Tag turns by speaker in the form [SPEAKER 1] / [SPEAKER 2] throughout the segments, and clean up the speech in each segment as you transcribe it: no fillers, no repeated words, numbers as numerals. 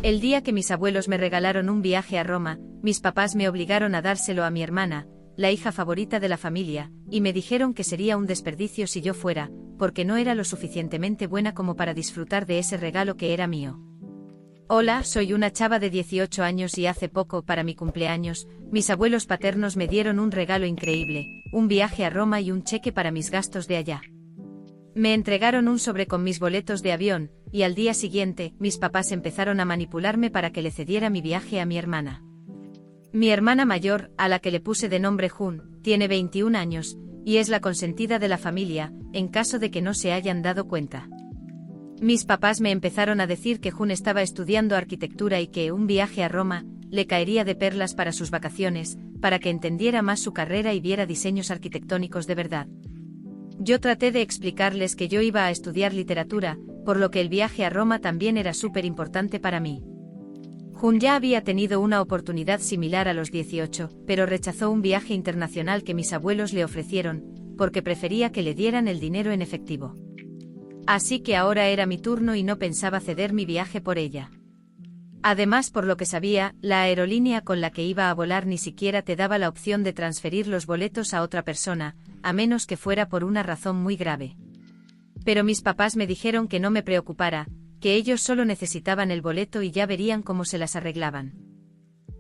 [SPEAKER 1] El día que mis abuelos me regalaron un viaje a Roma, mis papás me obligaron a dárselo a mi hermana, la hija favorita de la familia, y me dijeron que sería un desperdicio si yo fuera, porque no era lo suficientemente buena como para disfrutar de ese regalo que era mío. Hola, soy una chava de 18 años y hace poco, para mi cumpleaños, mis abuelos paternos me dieron un regalo increíble, un viaje a Roma y un cheque para mis gastos de allá. Me entregaron un sobre con mis boletos de avión, y al día siguiente, mis papás empezaron a manipularme para que le cediera mi viaje a mi hermana. Mi hermana mayor, a la que le puse de nombre Jun, tiene 21 años, y es la consentida de la familia, en caso de que no se hayan dado cuenta. Mis papás me empezaron a decir que Jun estaba estudiando arquitectura y que un viaje a Roma le caería de perlas para sus vacaciones, para que entendiera más su carrera y viera diseños arquitectónicos de verdad. Yo traté de explicarles que yo iba a estudiar literatura, por lo que el viaje a Roma también era súper importante para mí. Jun ya había tenido una oportunidad similar a los 18, pero rechazó un viaje internacional que mis abuelos le ofrecieron, porque prefería que le dieran el dinero en efectivo. Así que ahora era mi turno y no pensaba ceder mi viaje por ella. Además, por lo que sabía, la aerolínea con la que iba a volar ni siquiera te daba la opción de transferir los boletos a otra persona, a menos que fuera por una razón muy grave. Pero mis papás me dijeron que no me preocupara, que ellos solo necesitaban el boleto y ya verían cómo se las arreglaban.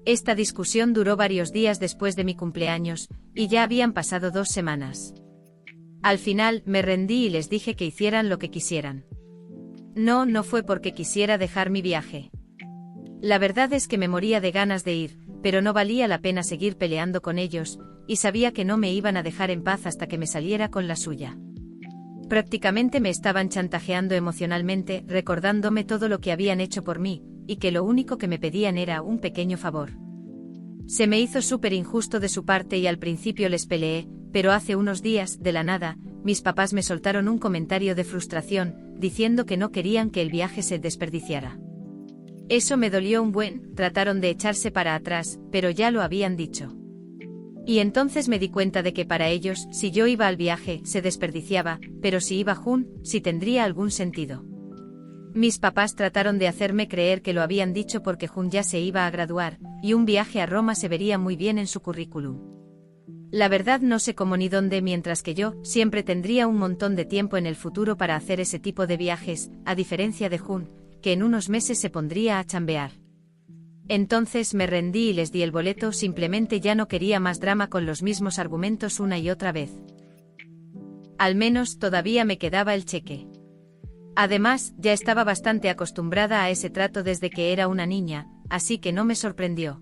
[SPEAKER 1] Esta discusión duró varios días después de mi cumpleaños, y ya habían pasado 2 semanas. Al final, me rendí y les dije que hicieran lo que quisieran. No fue porque quisiera dejar mi viaje. La verdad es que me moría de ganas de ir, pero no valía la pena seguir peleando con ellos, y sabía que no me iban a dejar en paz hasta que me saliera con la suya. Prácticamente me estaban chantajeando emocionalmente, recordándome todo lo que habían hecho por mí, y que lo único que me pedían era un pequeño favor. Se me hizo súper injusto de su parte y al principio les peleé, pero hace unos días, de la nada, mis papás me soltaron un comentario de frustración, diciendo que no querían que el viaje se desperdiciara. Eso me dolió un buen, trataron de echarse para atrás, pero ya lo habían dicho. Y entonces me di cuenta de que para ellos, si yo iba al viaje, se desperdiciaba, pero si iba Jun, sí tendría algún sentido. Mis papás trataron de hacerme creer que lo habían dicho porque Jun ya se iba a graduar, y un viaje a Roma se vería muy bien en su currículum. La verdad no sé cómo ni dónde, mientras que yo siempre tendría un montón de tiempo en el futuro para hacer ese tipo de viajes, a diferencia de Jun, que en unos meses se pondría a chambear. Entonces me rendí y les di el boleto, simplemente ya no quería más drama con los mismos argumentos una y otra vez. Al menos todavía me quedaba el cheque. Además, ya estaba bastante acostumbrada a ese trato desde que era una niña, así que no me sorprendió.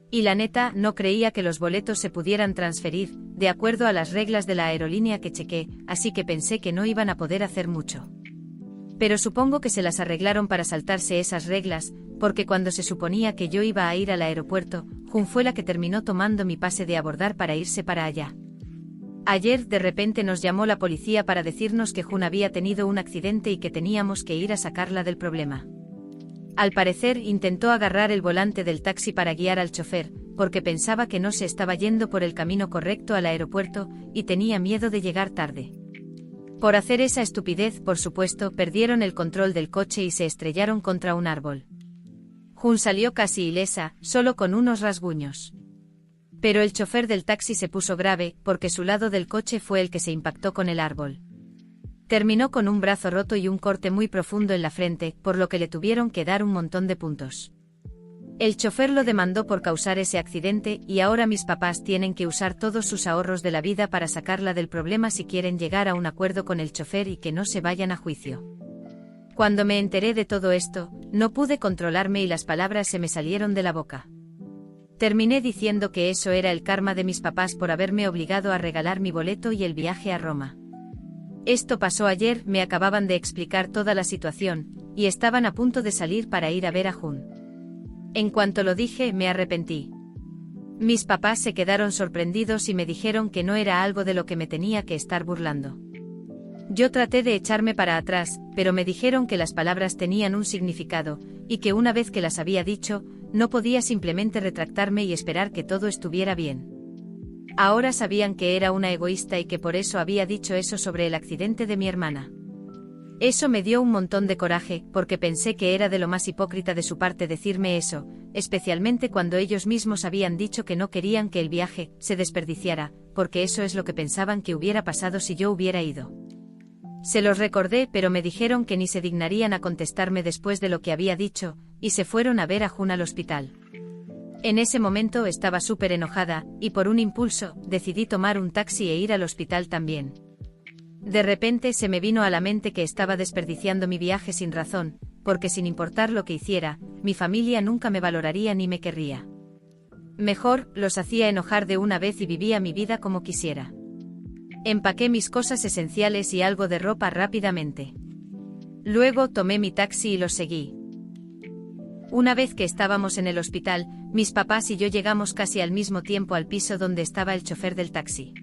[SPEAKER 1] Y la neta, no creía que los boletos se pudieran transferir, de acuerdo a las reglas de la aerolínea que chequé, así que pensé que no iban a poder hacer mucho. Pero supongo que se las arreglaron para saltarse esas reglas, porque cuando se suponía que yo iba a ir al aeropuerto, Jun fue la que terminó tomando mi pase de abordar para irse para allá. Ayer de repente nos llamó la policía para decirnos que Jun había tenido un accidente y que teníamos que ir a sacarla del problema. Al parecer intentó agarrar el volante del taxi para guiar al chofer, porque pensaba que no se estaba yendo por el camino correcto al aeropuerto, y tenía miedo de llegar tarde. Por hacer esa estupidez, por supuesto, perdieron el control del coche y se estrellaron contra un árbol. Jun salió casi ilesa, solo con unos rasguños. Pero el chofer del taxi se puso grave, porque su lado del coche fue el que se impactó con el árbol. Terminó con un brazo roto y un corte muy profundo en la frente, por lo que le tuvieron que dar un montón de puntos. El chofer lo demandó por causar ese accidente y ahora mis papás tienen que usar todos sus ahorros de la vida para sacarla del problema si quieren llegar a un acuerdo con el chofer y que no se vayan a juicio. Cuando me enteré de todo esto, no pude controlarme y las palabras se me salieron de la boca. Terminé diciendo que eso era el karma de mis papás por haberme obligado a regalar mi boleto y el viaje a Roma. Esto pasó ayer, me acababan de explicar toda la situación, y estaban a punto de salir para ir a ver a Jun. En cuanto lo dije, me arrepentí. Mis papás se quedaron sorprendidos y me dijeron que no era algo de lo que me tenía que estar burlando. Yo traté de echarme para atrás, pero me dijeron que las palabras tenían un significado, y que una vez que las había dicho, no podía simplemente retractarme y esperar que todo estuviera bien. Ahora sabían que era una egoísta y que por eso había dicho eso sobre el accidente de mi hermana. Eso me dio un montón de coraje, porque pensé que era de lo más hipócrita de su parte decirme eso, especialmente cuando ellos mismos habían dicho que no querían que el viaje se desperdiciara, porque eso es lo que pensaban que hubiera pasado si yo hubiera ido. Se los recordé, pero me dijeron que ni se dignarían a contestarme después de lo que había dicho, y se fueron a ver a Jun al hospital. En ese momento estaba súper enojada, y por un impulso, decidí tomar un taxi e ir al hospital también. De repente se me vino a la mente que estaba desperdiciando mi viaje sin razón, porque sin importar lo que hiciera, mi familia nunca me valoraría ni me querría. Mejor, los hacía enojar de una vez y vivía mi vida como quisiera. Empaqué mis cosas esenciales y algo de ropa rápidamente. Luego tomé mi taxi y los seguí. Una vez que estábamos en el hospital, mis papás y yo llegamos casi al mismo tiempo al piso donde estaba el chofer del taxi.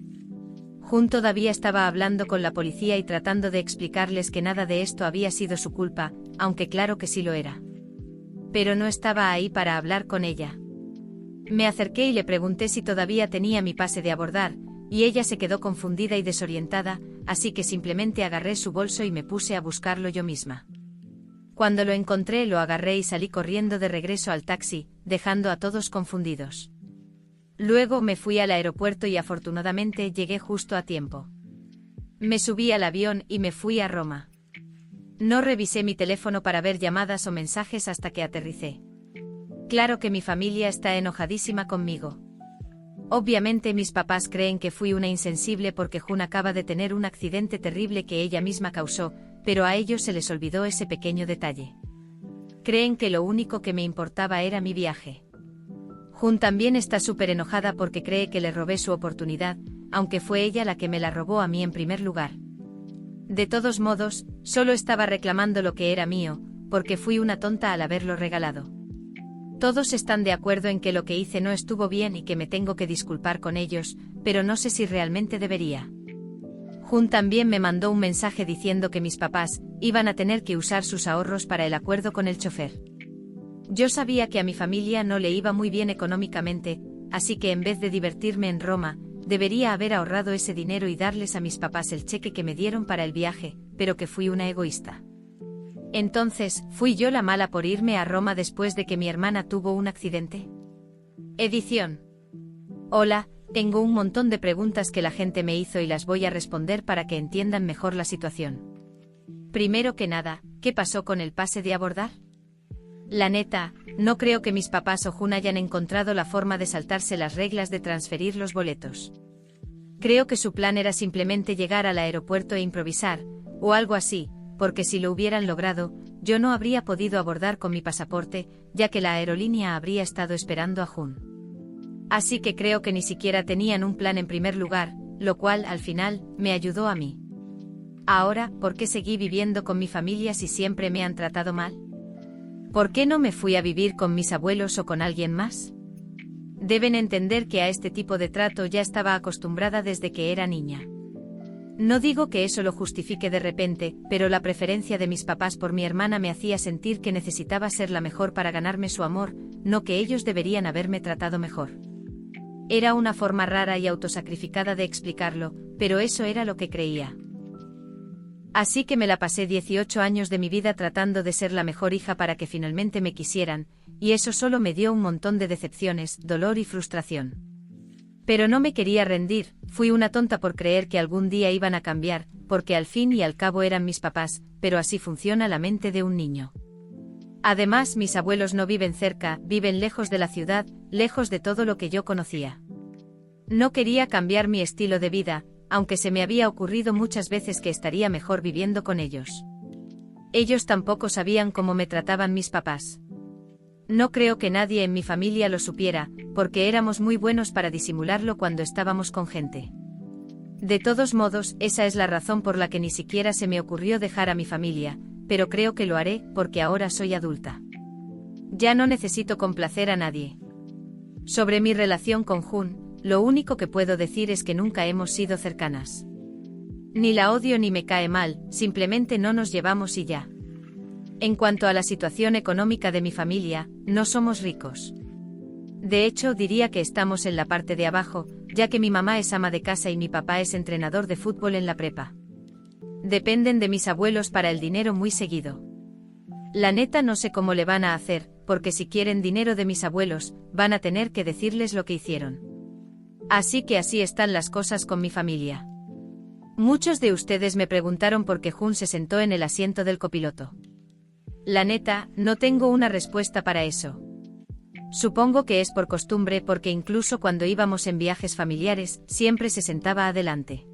[SPEAKER 1] Jun todavía estaba hablando con la policía y tratando de explicarles que nada de esto había sido su culpa, aunque claro que sí lo era. Pero no estaba ahí para hablar con ella. Me acerqué y le pregunté si todavía tenía mi pase de abordar, y ella se quedó confundida y desorientada, así que simplemente agarré su bolso y me puse a buscarlo yo misma. Cuando lo encontré lo agarré y salí corriendo de regreso al taxi, dejando a todos confundidos. Luego me fui al aeropuerto y afortunadamente llegué justo a tiempo. Me subí al avión y me fui a Roma. No revisé mi teléfono para ver llamadas o mensajes hasta que aterricé. Claro que mi familia está enojadísima conmigo. Obviamente mis papás creen que fui una insensible porque Jun acaba de tener un accidente terrible que ella misma causó, pero a ellos se les olvidó ese pequeño detalle. Creen que lo único que me importaba era mi viaje. Jun también está súper enojada porque cree que le robé su oportunidad, aunque fue ella la que me la robó a mí en primer lugar. De todos modos, solo estaba reclamando lo que era mío, porque fui una tonta al haberlo regalado. Todos están de acuerdo en que lo que hice no estuvo bien y que me tengo que disculpar con ellos, pero no sé si realmente debería. Jun también me mandó un mensaje diciendo que mis papás iban a tener que usar sus ahorros para el acuerdo con el chofer. Yo sabía que a mi familia no le iba muy bien económicamente, así que en vez de divertirme en Roma, debería haber ahorrado ese dinero y darles a mis papás el cheque que me dieron para el viaje, pero que fui una egoísta. Entonces, ¿fui yo la mala por irme a Roma después de que mi hermana tuvo un accidente? Edición. Hola, tengo un montón de preguntas que la gente me hizo y las voy a responder para que entiendan mejor la situación. Primero que nada, ¿qué pasó con el pase de abordar? La neta, no creo que mis papás o Jun hayan encontrado la forma de saltarse las reglas de transferir los boletos. Creo que su plan era simplemente llegar al aeropuerto e improvisar, o algo así, porque si lo hubieran logrado, yo no habría podido abordar con mi pasaporte, ya que la aerolínea habría estado esperando a Jun. Así que creo que ni siquiera tenían un plan en primer lugar, lo cual, al final, me ayudó a mí. Ahora, ¿por qué seguí viviendo con mi familia si siempre me han tratado mal? ¿Por qué no me fui a vivir con mis abuelos o con alguien más? Deben entender que a este tipo de trato ya estaba acostumbrada desde que era niña. No digo que eso lo justifique de repente, pero la preferencia de mis papás por mi hermana me hacía sentir que necesitaba ser la mejor para ganarme su amor, no que ellos deberían haberme tratado mejor. Era una forma rara y autosacrificada de explicarlo, pero eso era lo que creía. Así que me la pasé 18 años de mi vida tratando de ser la mejor hija para que finalmente me quisieran, y eso solo me dio un montón de decepciones, dolor y frustración. Pero no me quería rendir, fui una tonta por creer que algún día iban a cambiar, porque al fin y al cabo eran mis papás, pero así funciona la mente de un niño. Además, mis abuelos no viven cerca, viven lejos de la ciudad, lejos de todo lo que yo conocía. No quería cambiar mi estilo de vida, aunque se me había ocurrido muchas veces que estaría mejor viviendo con ellos. Ellos tampoco sabían cómo me trataban mis papás. No creo que nadie en mi familia lo supiera, porque éramos muy buenos para disimularlo cuando estábamos con gente. De todos modos, esa es la razón por la que ni siquiera se me ocurrió dejar a mi familia, pero creo que lo haré porque ahora soy adulta. Ya no necesito complacer a nadie. Sobre mi relación con Jun, lo único que puedo decir es que nunca hemos sido cercanas. Ni la odio ni me cae mal, simplemente no nos llevamos y ya. En cuanto a la situación económica de mi familia, no somos ricos. De hecho, diría que estamos en la parte de abajo, ya que mi mamá es ama de casa y mi papá es entrenador de fútbol en la prepa. Dependen de mis abuelos para el dinero muy seguido. La neta no sé cómo le van a hacer, porque si quieren dinero de mis abuelos, van a tener que decirles lo que hicieron. Así que así están las cosas con mi familia. Muchos de ustedes me preguntaron por qué Jun se sentó en el asiento del copiloto. La neta, no tengo una respuesta para eso. Supongo que es por costumbre porque incluso cuando íbamos en viajes familiares, siempre se sentaba adelante.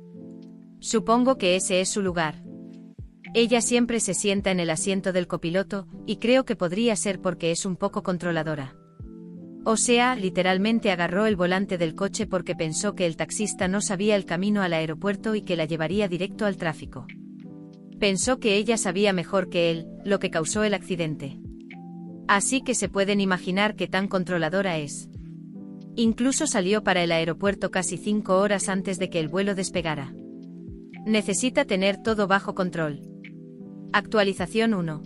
[SPEAKER 1] Supongo que ese es su lugar. Ella siempre se sienta en el asiento del copiloto, y creo que podría ser porque es un poco controladora. O sea, literalmente agarró el volante del coche porque pensó que el taxista no sabía el camino al aeropuerto y que la llevaría directo al tráfico. Pensó que ella sabía mejor que él, lo que causó el accidente. Así que se pueden imaginar qué tan controladora es. Incluso salió para el aeropuerto casi 5 horas antes de que el vuelo despegara. Necesita tener todo bajo control. Actualización 1.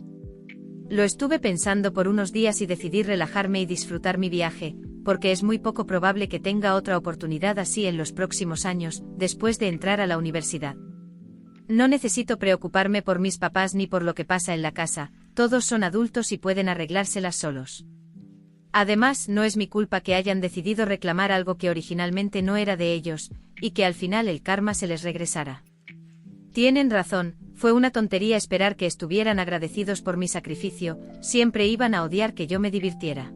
[SPEAKER 1] Lo estuve pensando por unos días y decidí relajarme y disfrutar mi viaje, porque es muy poco probable que tenga otra oportunidad así en los próximos años, después de entrar a la universidad. No necesito preocuparme por mis papás ni por lo que pasa en la casa, todos son adultos y pueden arreglárselas solos. Además, no es mi culpa que hayan decidido reclamar algo que originalmente no era de ellos, y que al final el karma se les regresara. Tienen razón, fue una tontería esperar que estuvieran agradecidos por mi sacrificio, siempre iban a odiar que yo me divirtiera.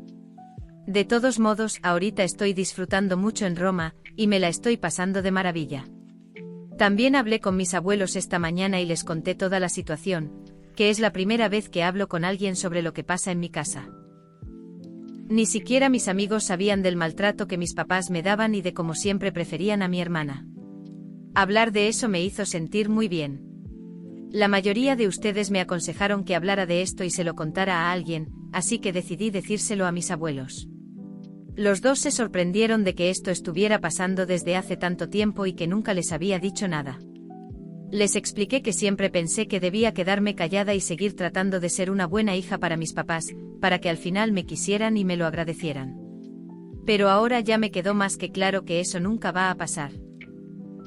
[SPEAKER 1] De todos modos, ahorita estoy disfrutando mucho en Roma, y me la estoy pasando de maravilla. También hablé con mis abuelos esta mañana y les conté toda la situación, que es la primera vez que hablo con alguien sobre lo que pasa en mi casa. Ni siquiera mis amigos sabían del maltrato que mis papás me daban y de cómo siempre preferían a mi hermana. Hablar de eso me hizo sentir muy bien. La mayoría de ustedes me aconsejaron que hablara de esto y se lo contara a alguien, así que decidí decírselo a mis abuelos. Los dos se sorprendieron de que esto estuviera pasando desde hace tanto tiempo y que nunca les había dicho nada. Les expliqué que siempre pensé que debía quedarme callada y seguir tratando de ser una buena hija para mis papás, para que al final me quisieran y me lo agradecieran. Pero ahora ya me quedó más que claro que eso nunca va a pasar.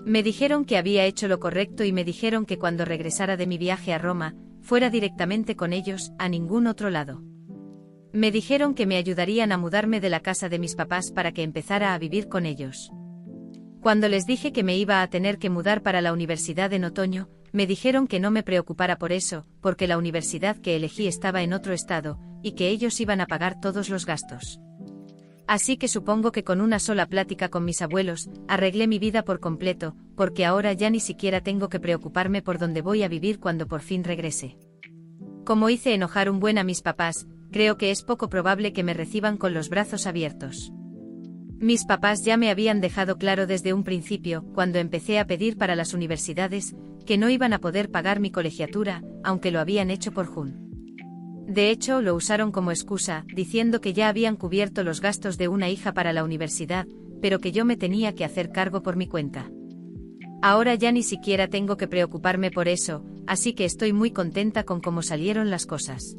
[SPEAKER 1] Me dijeron que había hecho lo correcto y me dijeron que cuando regresara de mi viaje a Roma, fuera directamente con ellos, a ningún otro lado. Me dijeron que me ayudarían a mudarme de la casa de mis papás para que empezara a vivir con ellos. Cuando les dije que me iba a tener que mudar para la universidad en otoño, me dijeron que no me preocupara por eso, porque la universidad que elegí estaba en otro estado, y que ellos iban a pagar todos los gastos. Así que supongo que con una sola plática con mis abuelos, arreglé mi vida por completo, porque ahora ya ni siquiera tengo que preocuparme por dónde voy a vivir cuando por fin regrese. Como hice enojar un buen a mis papás, creo que es poco probable que me reciban con los brazos abiertos. Mis papás ya me habían dejado claro desde un principio, cuando empecé a pedir para las universidades, que no iban a poder pagar mi colegiatura, aunque lo habían hecho por Jun. De hecho, lo usaron como excusa, diciendo que ya habían cubierto los gastos de una hija para la universidad, pero que yo me tenía que hacer cargo por mi cuenta. Ahora ya ni siquiera tengo que preocuparme por eso, así que estoy muy contenta con cómo salieron las cosas.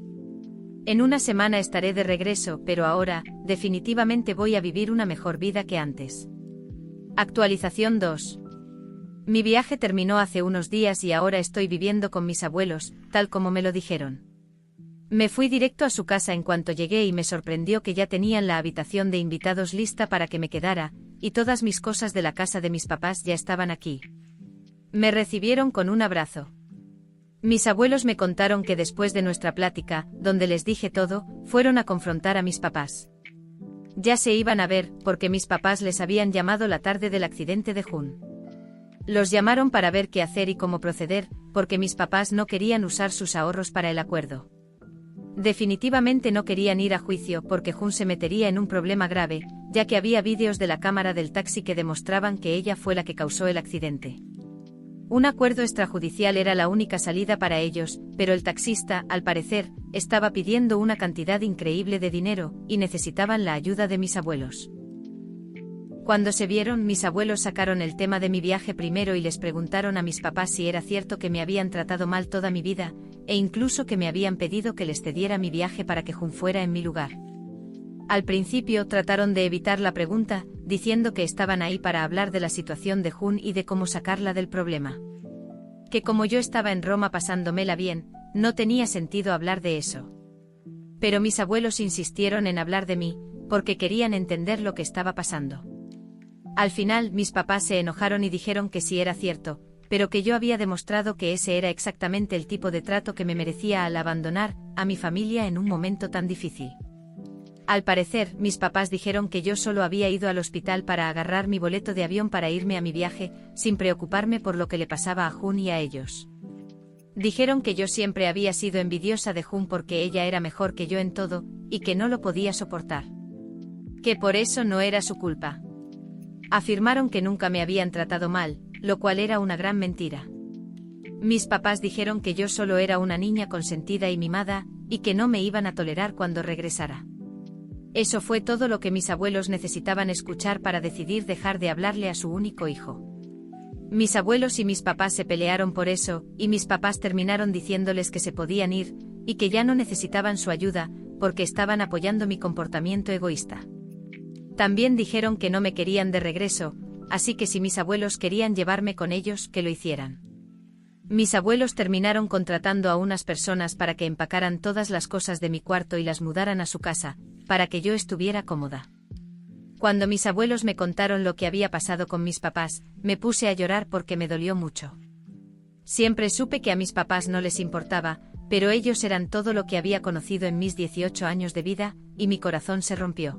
[SPEAKER 1] En una semana estaré de regreso, pero ahora, definitivamente voy a vivir una mejor vida que antes. Actualización 2. Mi viaje terminó hace unos días y ahora estoy viviendo con mis abuelos, tal como me lo dijeron. Me fui directo a su casa en cuanto llegué y me sorprendió que ya tenían la habitación de invitados lista para que me quedara, y todas mis cosas de la casa de mis papás ya estaban aquí. Me recibieron con un abrazo. Mis abuelos me contaron que después de nuestra plática, donde les dije todo, fueron a confrontar a mis papás. Ya se iban a ver, porque mis papás les habían llamado la tarde del accidente de Jun. Los llamaron para ver qué hacer y cómo proceder, porque mis papás no querían usar sus ahorros para el acuerdo. Definitivamente no querían ir a juicio porque Jun se metería en un problema grave, ya que había vídeos de la cámara del taxi que demostraban que ella fue la que causó el accidente. Un acuerdo extrajudicial era la única salida para ellos, pero el taxista, al parecer, estaba pidiendo una cantidad increíble de dinero, y necesitaban la ayuda de mis abuelos. Cuando se vieron, mis abuelos sacaron el tema de mi viaje primero y les preguntaron a mis papás si era cierto que me habían tratado mal toda mi vida, e incluso que me habían pedido que les cediera mi viaje para que Jun fuera en mi lugar. Al principio trataron de evitar la pregunta, diciendo que estaban ahí para hablar de la situación de Jun y de cómo sacarla del problema. que como yo estaba en Roma pasándomela bien, no tenía sentido hablar de eso. Pero mis abuelos insistieron en hablar de mí, porque querían entender lo que estaba pasando. Al final, mis papás se enojaron y dijeron que sí era cierto, pero que yo había demostrado que ese era exactamente el tipo de trato que me merecía al abandonar a mi familia en un momento tan difícil. Al parecer, mis papás dijeron que yo solo había ido al hospital para agarrar mi boleto de avión para irme a mi viaje, sin preocuparme por lo que le pasaba a Jun y a ellos. Dijeron que yo siempre había sido envidiosa de Jun porque ella era mejor que yo en todo, y que no lo podía soportar. Que por eso no era su culpa. Afirmaron que nunca me habían tratado mal, lo cual era una gran mentira. Mis papás dijeron que yo solo era una niña consentida y mimada, y que no me iban a tolerar cuando regresara. Eso fue todo lo que mis abuelos necesitaban escuchar para decidir dejar de hablarle a su único hijo. Mis abuelos y mis papás se pelearon por eso, y mis papás terminaron diciéndoles que se podían ir, y que ya no necesitaban su ayuda, porque estaban apoyando mi comportamiento egoísta. También dijeron que no me querían de regreso, así que si mis abuelos querían llevarme con ellos, que lo hicieran. Mis abuelos terminaron contratando a unas personas para que empacaran todas las cosas de mi cuarto y las mudaran a su casa, para que yo estuviera cómoda. Cuando mis abuelos me contaron lo que había pasado con mis papás, me puse a llorar porque me dolió mucho. Siempre supe que a mis papás no les importaba, pero ellos eran todo lo que había conocido en mis 18 años de vida, y mi corazón se rompió.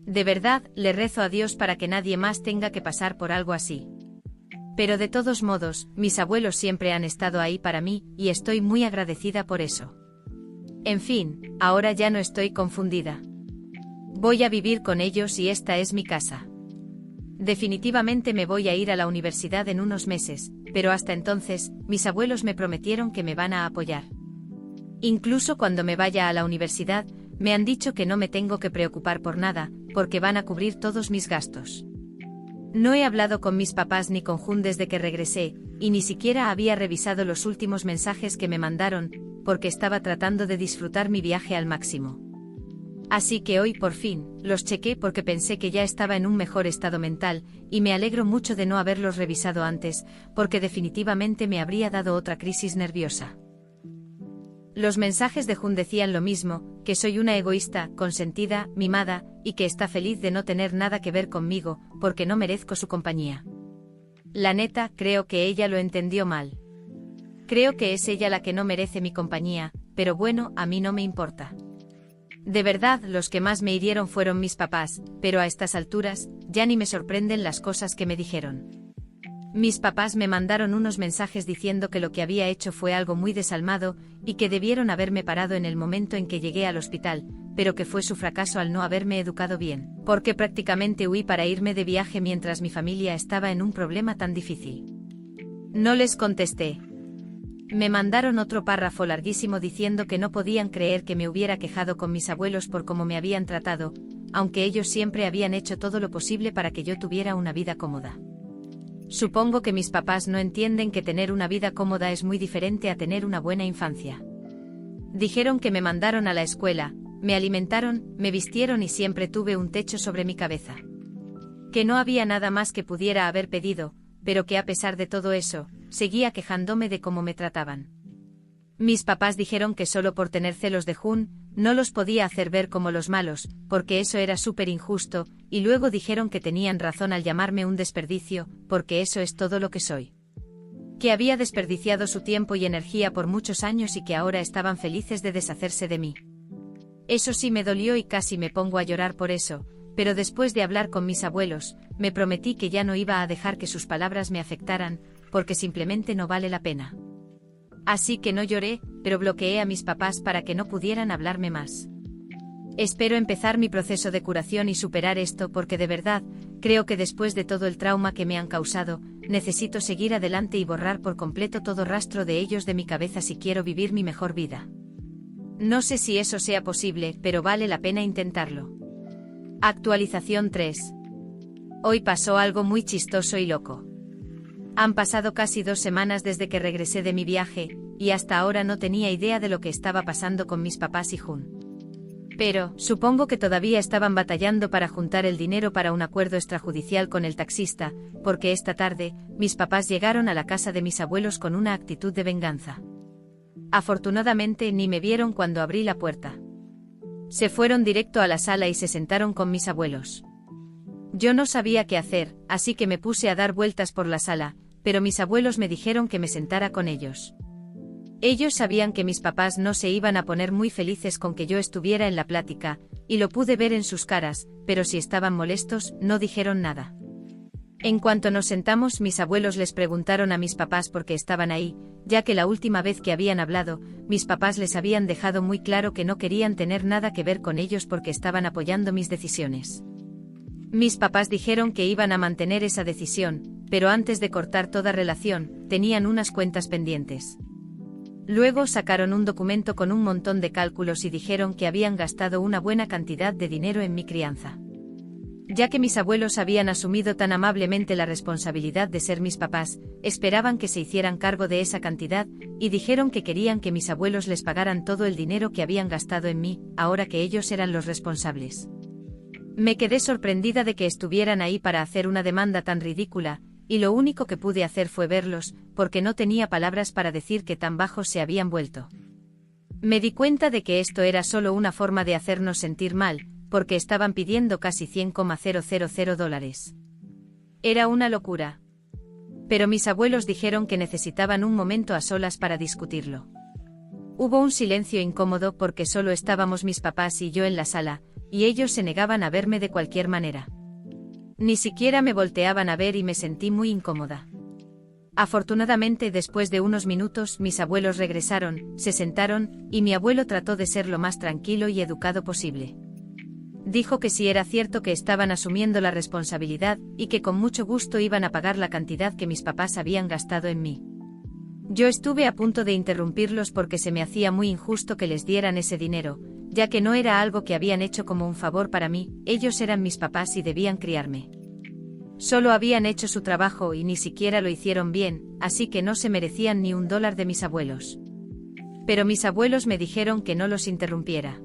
[SPEAKER 1] De verdad, le rezo a Dios para que nadie más tenga que pasar por algo así. Pero de todos modos, mis abuelos siempre han estado ahí para mí, y estoy muy agradecida por eso. En fin, ahora ya no estoy confundida. Voy a vivir con ellos y esta es mi casa. Definitivamente me voy a ir a la universidad en unos meses, pero hasta entonces, mis abuelos me prometieron que me van a apoyar. Incluso cuando me vaya a la universidad, me han dicho que no me tengo que preocupar por nada, porque van a cubrir todos mis gastos. No he hablado con mis papás ni con Jun desde que regresé, y ni siquiera había revisado los últimos mensajes que me mandaron, porque estaba tratando de disfrutar mi viaje al máximo. Así que hoy por fin, los chequé porque pensé que ya estaba en un mejor estado mental, y me alegro mucho de no haberlos revisado antes, porque definitivamente me habría dado otra crisis nerviosa. Los mensajes de Jun decían lo mismo, que soy una egoísta, consentida, mimada, y que está feliz de no tener nada que ver conmigo, porque no merezco su compañía. La neta, creo que ella lo entendió mal. Creo que es ella la que no merece mi compañía, pero bueno, a mí no me importa. De verdad, los que más me hirieron fueron mis papás, pero a estas alturas, ya ni me sorprenden las cosas que me dijeron. Mis papás me mandaron unos mensajes diciendo que lo que había hecho fue algo muy desalmado, y que debieron haberme parado en el momento en que llegué al hospital, pero que fue su fracaso al no haberme educado bien, porque prácticamente huí para irme de viaje mientras mi familia estaba en un problema tan difícil. No les contesté. Me mandaron otro párrafo larguísimo diciendo que no podían creer que me hubiera quejado con mis abuelos por cómo me habían tratado, aunque ellos siempre habían hecho todo lo posible para que yo tuviera una vida cómoda. Supongo que mis papás no entienden que tener una vida cómoda es muy diferente a tener una buena infancia. Dijeron que me mandaron a la escuela, me alimentaron, me vistieron y siempre tuve un techo sobre mi cabeza. Que no había nada más que pudiera haber pedido, pero que a pesar de todo eso, seguía quejándome de cómo me trataban. Mis papás dijeron que solo por tener celos de Jun, no los podía hacer ver como los malos, porque eso era súper injusto, y luego dijeron que tenían razón al llamarme un desperdicio, porque eso es todo lo que soy. Que había desperdiciado su tiempo y energía por muchos años y que ahora estaban felices de deshacerse de mí. Eso sí me dolió y casi me pongo a llorar por eso, pero después de hablar con mis abuelos, me prometí que ya no iba a dejar que sus palabras me afectaran, porque simplemente no vale la pena. Así que no lloré, pero bloqueé a mis papás para que no pudieran hablarme más. Espero empezar mi proceso de curación y superar esto porque de verdad, creo que después de todo el trauma que me han causado, necesito seguir adelante y borrar por completo todo rastro de ellos de mi cabeza si quiero vivir mi mejor vida. No sé si eso sea posible, pero vale la pena intentarlo. Actualización 3. Hoy pasó algo muy chistoso y loco. Han pasado casi 2 semanas desde que regresé de mi viaje, y hasta ahora no tenía idea de lo que estaba pasando con mis papás y Jun. Pero, supongo que todavía estaban batallando para juntar el dinero para un acuerdo extrajudicial con el taxista, porque esta tarde, mis papás llegaron a la casa de mis abuelos con una actitud de venganza. Afortunadamente ni me vieron cuando abrí la puerta. Se fueron directo a la sala y se sentaron con mis abuelos. Yo no sabía qué hacer, así que me puse a dar vueltas por la sala, pero mis abuelos me dijeron que me sentara con ellos. Ellos sabían que mis papás no se iban a poner muy felices con que yo estuviera en la plática, y lo pude ver en sus caras, pero si estaban molestos, no dijeron nada. En cuanto nos sentamos, mis abuelos les preguntaron a mis papás por qué estaban ahí, ya que la última vez que habían hablado, mis papás les habían dejado muy claro que no querían tener nada que ver con ellos porque estaban apoyando mis decisiones. Mis papás dijeron que iban a mantener esa decisión, pero antes de cortar toda relación, tenían unas cuentas pendientes. Luego sacaron un documento con un montón de cálculos y dijeron que habían gastado una buena cantidad de dinero en mi crianza. Ya que mis abuelos habían asumido tan amablemente la responsabilidad de ser mis papás, esperaban que se hicieran cargo de esa cantidad, y dijeron que querían que mis abuelos les pagaran todo el dinero que habían gastado en mí, ahora que ellos eran los responsables. Me quedé sorprendida de que estuvieran ahí para hacer una demanda tan ridícula, y lo único que pude hacer fue verlos, porque no tenía palabras para decir que tan bajos se habían vuelto. Me di cuenta de que esto era solo una forma de hacernos sentir mal, porque estaban pidiendo casi $100,000. Era una locura. Pero mis abuelos dijeron que necesitaban un momento a solas para discutirlo. Hubo un silencio incómodo porque solo estábamos mis papás y yo en la sala, y ellos se negaban a verme de cualquier manera. Ni siquiera me volteaban a ver y me sentí muy incómoda. Afortunadamente, después de unos minutos, mis abuelos regresaron, se sentaron, y mi abuelo trató de ser lo más tranquilo y educado posible. Dijo que sí era cierto que estaban asumiendo la responsabilidad, y que con mucho gusto iban a pagar la cantidad que mis papás habían gastado en mí. Yo estuve a punto de interrumpirlos porque se me hacía muy injusto que les dieran ese dinero, ya que no era algo que habían hecho como un favor para mí, ellos eran mis papás y debían criarme. Solo habían hecho su trabajo y ni siquiera lo hicieron bien, así que no se merecían ni $1 de mis abuelos. Pero mis abuelos me dijeron que no los interrumpiera.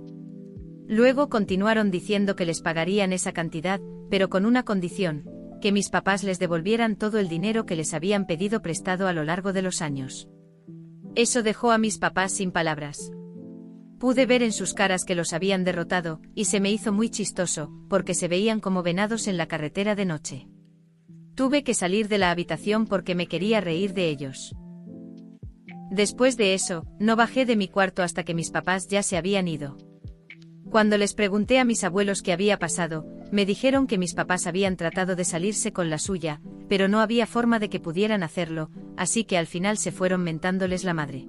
[SPEAKER 1] Luego continuaron diciendo que les pagarían esa cantidad, pero con una condición, que mis papás les devolvieran todo el dinero que les habían pedido prestado a lo largo de los años. Eso dejó a mis papás sin palabras. Pude ver en sus caras que los habían derrotado, y se me hizo muy chistoso, porque se veían como venados en la carretera de noche. Tuve que salir de la habitación porque me quería reír de ellos. Después de eso, no bajé de mi cuarto hasta que mis papás ya se habían ido. Cuando les pregunté a mis abuelos qué había pasado, me dijeron que mis papás habían tratado de salirse con la suya, pero no había forma de que pudieran hacerlo, así que al final se fueron mentándoles la madre.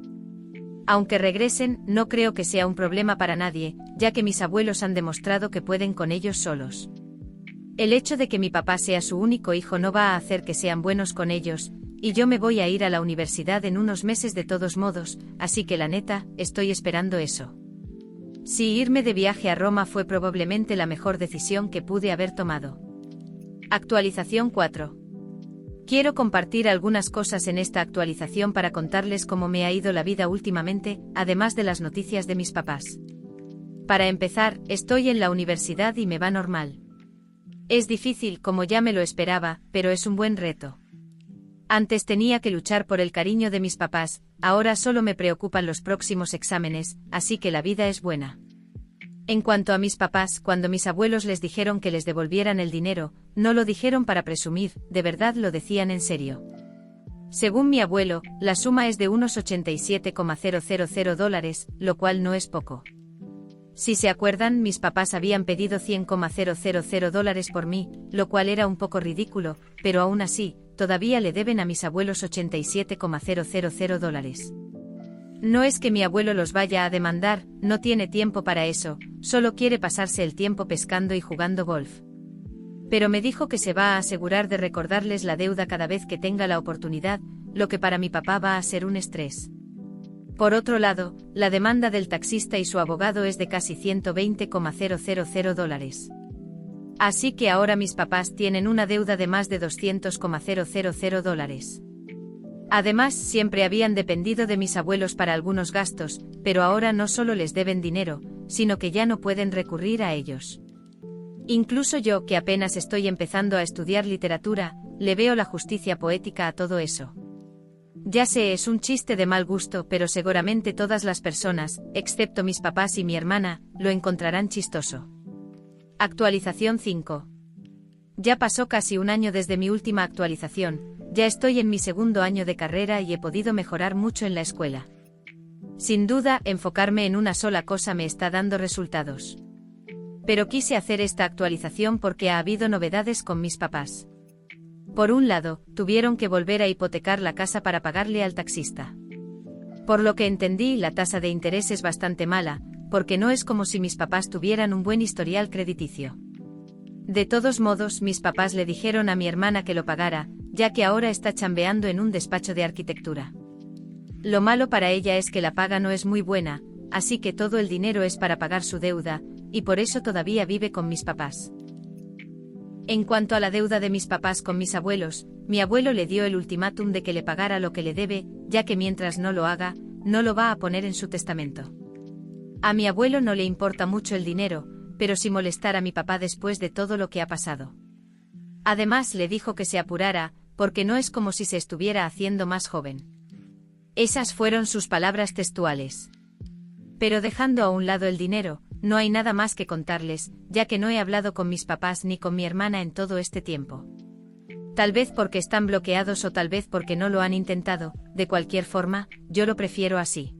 [SPEAKER 1] Aunque regresen, no creo que sea un problema para nadie, ya que mis abuelos han demostrado que pueden con ellos solos. El hecho de que mi papá sea su único hijo no va a hacer que sean buenos con ellos, y yo me voy a ir a la universidad en unos meses de todos modos, así que la neta, estoy esperando eso. Sí, irme de viaje a Roma fue probablemente la mejor decisión que pude haber tomado. Actualización 4. Quiero compartir algunas cosas en esta actualización para contarles cómo me ha ido la vida últimamente, además de las noticias de mis papás. Para empezar, estoy en la universidad y me va normal. Es difícil, como ya me lo esperaba, pero es un buen reto. Antes tenía que luchar por el cariño de mis papás, ahora solo me preocupan los próximos exámenes, así que la vida es buena. En cuanto a mis papás, cuando mis abuelos les dijeron que les devolvieran el dinero, no lo dijeron para presumir, de verdad lo decían en serio. Según mi abuelo, la suma es de unos $87,000, lo cual no es poco. Si se acuerdan, mis papás habían pedido $100,000 por mí, lo cual era un poco ridículo, pero aún así, todavía le deben a mis abuelos $87,000. No es que mi abuelo los vaya a demandar, no tiene tiempo para eso, solo quiere pasarse el tiempo pescando y jugando golf. Pero me dijo que se va a asegurar de recordarles la deuda cada vez que tenga la oportunidad, lo que para mi papá va a ser un estrés. Por otro lado, la demanda del taxista y su abogado es de casi $120,000. Así que ahora mis papás tienen una deuda de más de $200,000. Además, siempre habían dependido de mis abuelos para algunos gastos, pero ahora no solo les deben dinero, sino que ya no pueden recurrir a ellos. Incluso yo, que apenas estoy empezando a estudiar literatura, le veo la justicia poética a todo eso. Ya sé, es un chiste de mal gusto, pero seguramente todas las personas, excepto mis papás y mi hermana, lo encontrarán chistoso. Actualización 5. Ya pasó casi un año desde mi última actualización, ya estoy en mi segundo año de carrera y he podido mejorar mucho en la escuela. Sin duda, enfocarme en una sola cosa me está dando resultados. Pero quise hacer esta actualización porque ha habido novedades con mis papás. Por un lado, tuvieron que volver a hipotecar la casa para pagarle al taxista. Por lo que entendí, la tasa de interés es bastante mala, porque no es como si mis papás tuvieran un buen historial crediticio. De todos modos, mis papás le dijeron a mi hermana que lo pagara, ya que ahora está chambeando en un despacho de arquitectura. Lo malo para ella es que la paga no es muy buena, así que todo el dinero es para pagar su deuda, y por eso todavía vive con mis papás. En cuanto a la deuda de mis papás con mis abuelos, mi abuelo le dio el ultimátum de que le pagara lo que le debe, ya que mientras no lo haga, no lo va a poner en su testamento. A mi abuelo no le importa mucho el dinero, pero sí molestar a mi papá después de todo lo que ha pasado. Además le dijo que se apurara, porque no es como si se estuviera haciendo más joven. Esas fueron sus palabras textuales. Pero dejando a un lado el dinero, no hay nada más que contarles, ya que no he hablado con mis papás ni con mi hermana en todo este tiempo. Tal vez porque están bloqueados o tal vez porque no lo han intentado, de cualquier forma, yo lo prefiero así.